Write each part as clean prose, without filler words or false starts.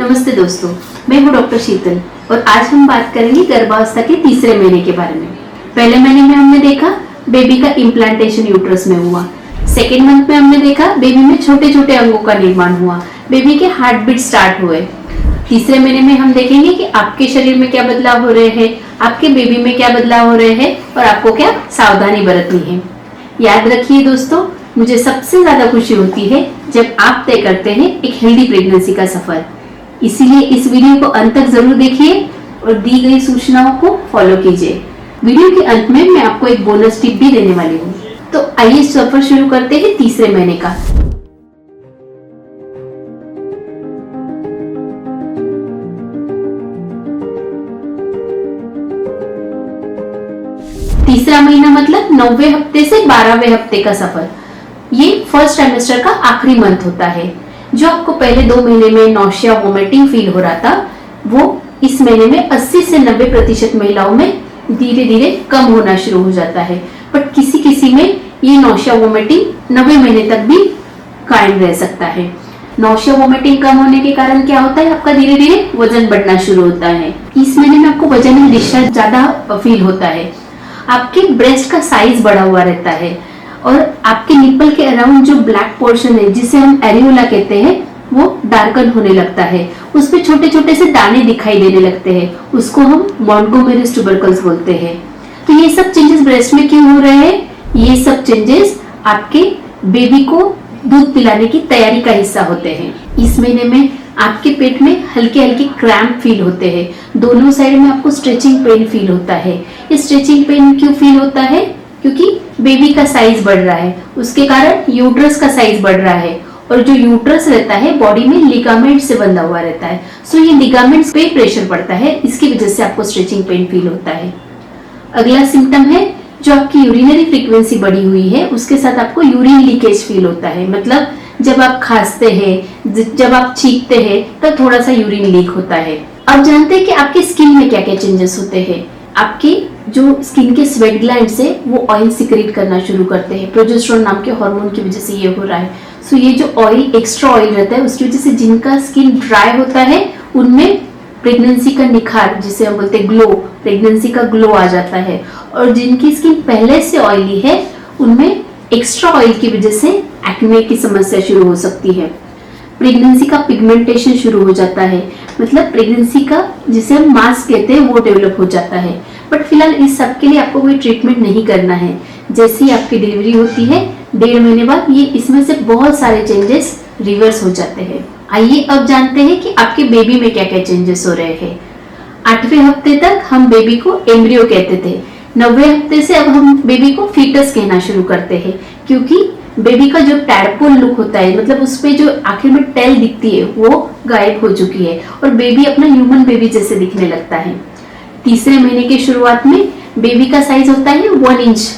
नमस्ते दोस्तों, मैं हूँ डॉक्टर शीतल और आज हम बात करेंगे गर्भावस्था के तीसरे महीने के बारे में। पहले महीने में हमने देखा बेबी का इम्प्लांटेशन यूट्रस में हुआ। सेकेंड मंथ में हमने देखा बेबी में छोटे छोटे अंगों का निर्माण हुआ, बेबी के हार्ट बीट स्टार्ट हुए। तीसरे महीने में हम देखेंगे कि आपके शरीर में क्या बदलाव हो रहे हैं, आपके बेबी में क्या बदलाव हो रहे हैं और आपको क्या सावधानी बरतनी है। याद रखिए दोस्तों, मुझे सबसे ज्यादा खुशी होती है जब आप तय करते हैं एक हेल्दी प्रेगनेंसी का सफर। इसीलिए इस वीडियो को अंत तक जरूर देखिए और दी गई सूचनाओं को फॉलो कीजिए। वीडियो के अंत में मैं आपको एक बोनस टिप भी देने वाली हूँ। तो आइए सफर शुरू करते हैं तीसरे महीने का। तीसरा महीना मतलब 9वें हफ्ते से 12वें हफ्ते का सफर। ये फर्स्ट ट्राइमेस्टर का आखिरी मंथ होता है। जो आपको पहले 2 महीने में नौशिया वोमिटिंग फील हो रहा था, वो इस महीने में 80 से 90% महिलाओं में धीरे धीरे कम होना शुरू हो जाता है। बट किसी किसी में ये नौशिया वोमिटिंग 90 महीने तक भी कायम रह सकता है। नौशिया वोमिटिंग कम होने के कारण क्या होता है, आपका धीरे धीरे वजन बढ़ना शुरू होता है। इस महीने में आपको वजन में डिस्चार्ज ज्यादा फील होता है। आपके ब्रेस्ट का साइज बढ़ा हुआ रहता है और आपके निप्पल के अराउंड जो ब्लैक पोर्शन है, जिसे हम एरियोला कहते हैं, वो डार्कन होने लगता है। उसपे छोटे छोटे से दाने दिखाई देने लगते हैं, उसको हम मॉन्टगोमेरीज ट्यूबरकल्स बोलते हैं। तो ये सब चेंजेस ब्रेस्ट में क्यों हो रहे हैं? ये सब चेंजेस आपके बेबी को दूध पिलाने की तैयारी का हिस्सा होते हैं। इस महीने में आपके पेट में हल्के हल्के क्रैम्प फील होते हैं। दोनों साइड में आपको स्ट्रेचिंग पेन फील होता है। ये स्ट्रेचिंग पेन क्यों फील होता है? क्योंकि बेबी का साइज बढ़ रहा है, उसके कारण यूट्रस का साइज बढ़ रहा है और जो यूट्रस रहता है बॉडी में लिगामेंट से बंधा हुआ रहता है। सो ये लिगामेंट्स पे प्रेशर पड़ता है, इसकी वजह से आपको स्ट्रेचिंग पेन फील होता है। अगला सिम्टम है जो आपकी यूरिनरी फ्रीक्वेंसी बढ़ी हुई है, उसके साथ आपको यूरिन लीकेज फील होता है। मतलब जब आप खांसते हैं, जब आप छींकते हैं, तब थोड़ा सा यूरिन लीक होता है। अब जानते हैं कि आपकी स्किन में क्या क्या चेंजेस होते हैं। आपकी जो स्किन के स्वेट ग्लैंड्स है वो ऑयल सिक्रेट करना शुरू करते हैं। प्रोजेस्टेरोन नाम के हार्मोन की वजह से ये हो रहा है। सो ये जो ऑयल, एक्स्ट्रा ऑयल रहता है, उसकी वजह से जिनका स्किन ड्राई होता है उनमें प्रेगनेंसी का निखार, जिसे हम बोलते हैं ग्लो, प्रेगनेंसी का ग्लो आ जाता है। और जिनकी स्किन पहले से ऑयली है उनमें एक्स्ट्रा ऑयल की वजह से एक्ने की समस्या शुरू हो सकती है। प्रेगनेंसी का पिगमेंटेशन शुरू हो जाता है, मतलब प्रेगनेंसी का जिसे हम मास्क कहते हैं वो डेवलप हो जाता है। बट फिलहाल इस सब के लिए आपको कोई ट्रीटमेंट नहीं करना है। जैसे ही आपकी डिलीवरी होती है 1.5 महीने बाद ये इसमें से बहुत सारे चेंजेस रिवर्स हो जाते हैं। आइए अब जानते हैं कि आपके बेबी में क्या क्या चेंजेस हो रहे हैं। 8वें हफ्ते तक हम बेबी को एम्ब्रियो कहते थे। 9वें हफ्ते से अब हम बेबी को फीटस कहना शुरू करते हैं, क्योंकि बेबी का जो टैडपोल लुक होता है, मतलब उस पे जो आखिर में टेल दिखती है, वो गायब हो चुकी है और बेबी अपना ह्यूमन बेबी जैसे दिखने लगता है। तीसरे महीने की शुरुआत में बेबी का साइज होता है 1 इंच।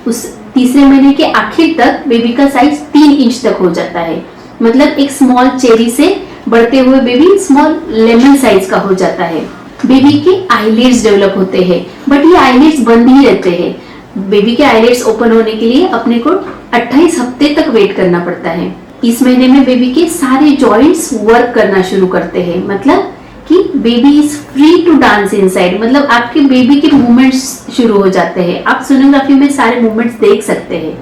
उस तीसरे महीने के आखिर तक बेबी का साइज 3 इंच तक हो जाता है। मतलब एक स्मॉल चेरी से बढ़ते हुए बेबी स्मॉल लेमन साइज का हो जाता है। बेबी के आईलिड्स डेवलप होते हैं, बट ये आईलिड्स बंद ही रहते हैं। बेबी के आईलिड्स ओपन होने के लिए अपने को 28 हफ्ते तक वेट करना पड़ता है। इस महीने में बेबी के सारे जॉइंट्स वर्क करना शुरू करते हैं, मतलब कि baby is free to dance inside. मतलब आपके बेबी के मूवमेंट्स शुरू हो जाते हैं। आप सोनोग्राफी में सारे मूवमेंट्स देख सकते हैं।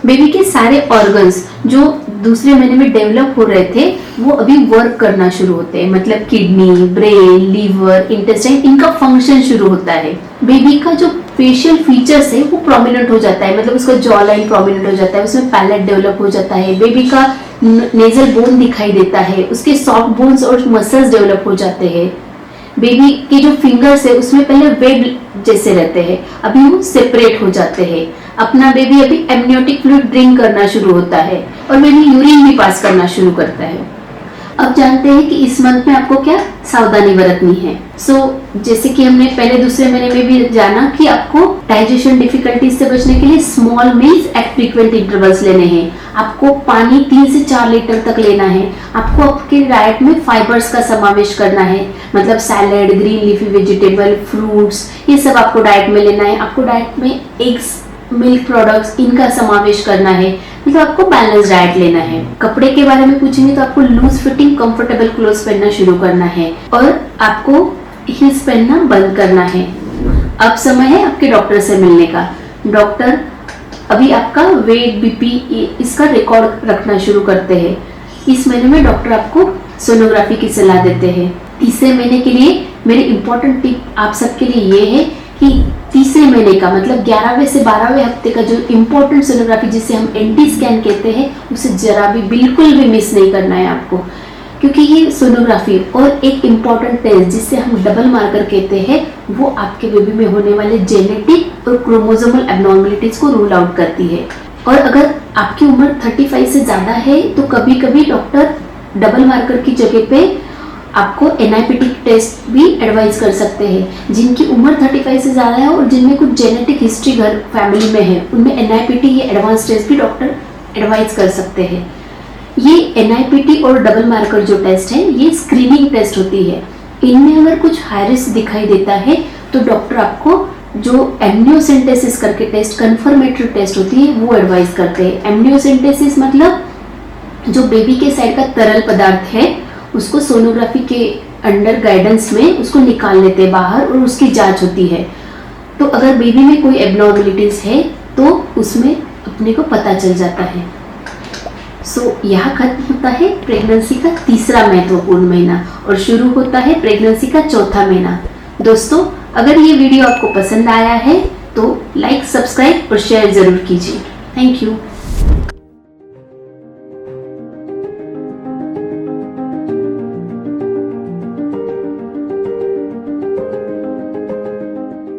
बेबी के सारे ऑर्गन्स जो दूसरे महीने में डेवलप हो रहे थे वो अभी वर्क करना शुरू होते हैं। मतलब किडनी, ब्रेन, लीवर, इंटेस्टाइन, इनका फंक्शन शुरू होता है। बेबी का जो फेशियल फीचर्स है वो प्रोमिनेंट हो जाता है, मतलब उसका जॉ लाइन प्रोमिनेंट हो जाता है, उसमें पैलेट डेवलप हो जाता है, बेबी का नेजल बोन दिखाई देता है, उसके सॉफ्ट बोन्स और मसल्स डेवलप हो जाते हैं। बेबी के जो फिंगर्स है उसमें पहले वेब जैसे रहते हैं, अभी वो सेपरेट हो जाते हैं। अपना बेबी अभी एमनियोटिक फ्लूइड ड्रिंक करना शुरू होता है और बेबी यूरिन भी पास करना शुरू करता है। अब जानते हैं कि इस मंथ में आपको क्या सावधानी बरतनी है। जैसे कि हमने पहले दूसरे महीने में भी जाना कि आपको डाइजेशन डिफिकल्टीज से बचने के लिए small meals at frequent intervals लेने हैं। आपको पानी 3 से 4 लीटर तक लेना है। आपको आपके डाइट में फाइबर्स का समावेश करना है, मतलब salad, green leafy vegetable, fruits, ये सब आपको डाइट में लेना है। आपको डाइट में एग्स मिल्क प्रोडक्ट्स इनका समावेश करना है, मतलब आपको बैलेंस डाइट लेना है। कपड़े के बारे में पूछेंगे तो आपको लूज फिटिंग कंफर्टेबल क्लोथ्स पहनना शुरू करना है और आपको हील्स पहनना बंद करना है। अब समय है आपके डॉक्टर से मिलने का। डॉक्टर अभी आपका वेट, बीपी इसका रिकॉर्ड रखना शुरू करते हैं। इस महीने में डॉक्टर आपको सोनोग्राफी की सलाह देते हैं। तीसरे महीने के लिए मेरी इंपॉर्टेंट टिप आप सबके लिए ये है कि तीसरे महीने का मतलब 11वें से 12वें हफ्ते का जो इम्पोर्टेंट सोनोग्राफी जिसे हम एंटी स्कैन कहते हैं, उसे जरा भी बिल्कुल भी मिस नहीं करना है आपको, क्योंकि ये सोनोग्राफी और एक इम्पॉर्टेंट टेस्ट जिसे हम डबल मार्कर कहते हैं, वो आपके बेबी में होने वाले जेनेटिक और क्रोमोसोमल एब्नॉर्मलिटीज को रूल आउट करती है। और अगर आपकी उम्र 35 से ज़्यादा है तो कभी कभी डॉक्टर डबल मार्कर की जगह पे आपको NIPT टेस्ट भी एडवाइस कर सकते हैं। जिनकी उम्र 35 से ज़्यादा है और जिनमें कुछ जेनेटिक हिस्ट्री घर फैमिली में है, उनमें NIPT ये एडवांस टेस्ट भी डॉक्टर एडवाइस कर सकते हैं। ये NIPT और डबल मार्कर जो टेस्ट है, ये स्क्रीनिंग टेस्ट होती है। इनमें अगर कुछ हाई रिस्क दिखाई देता है तो डॉक्टर आपको जो एम्नियोसेंटेसिस करके टेस्ट, कंफर्मेटरी टेस्ट होती है, वो एडवाइस करते हैं। एम्नियोसेंटेसिस मतलब जो बेबी के साइड का तरल पदार्थ है उसको सोनोग्राफी के अंडर गाइडेंस में उसको निकाल लेते हैं बाहर और उसकी जांच होती है। तो अगर बेबी में कोई एब्नॉर्मलिटीज है तो उसमें अपने को पता चल जाता है। यहाँ खत्म होता है प्रेगनेंसी का तीसरा महत्वपूर्ण महीना और शुरू होता है प्रेगनेंसी का चौथा महीना। दोस्तों, अगर ये वीडियो आपको पसंद आया है तो लाइक, सब्सक्राइब और शेयर जरूर कीजिए। Thank you.